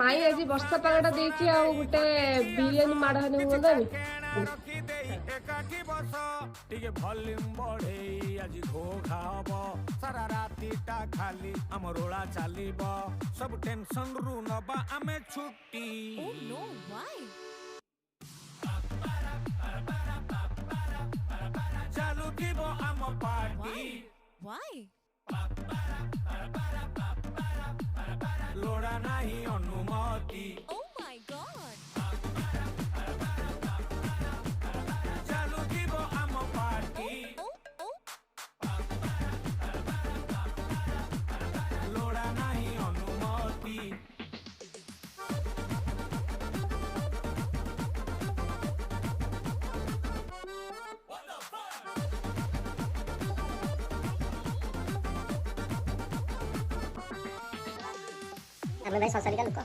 ମାଇଁ ଆଜି ବର୍ଷା ପାଗଟା ଦେଇଛି ଆଉ ଗୋଟେ ବିରିୟାନୀ ମାଡ଼ ହେଲେ ହୁଅନ୍ତାନି। ଏକାଠି ବସ ଟିକେ ଭଲ୍ୟୁମ ବଢେଇ ଆଜି ଘୋ ଖାବ ସାରା ରାତିଟା ଖାଲି ଆମ ରୋଳା ଚାଲିବ ସବୁ ଟେନସନ ରୁ ନବା ଆମେ ଛୁଟି। Oh no, why? ଚାଲୁଥିବ ଆମ ପାର୍ଟି Why? ଲୋଡ଼ା ନାହିଁ ଅନୁମତି Oh my god. ଚାଲୁଥିବ ଆମ ପାର୍ଟି Oh, oh. ଲୋଡ଼ା ନାହିଁ ଅନୁମତି। ଆମେ ଭାଇ ସଂସାରିକା ଲୋକ।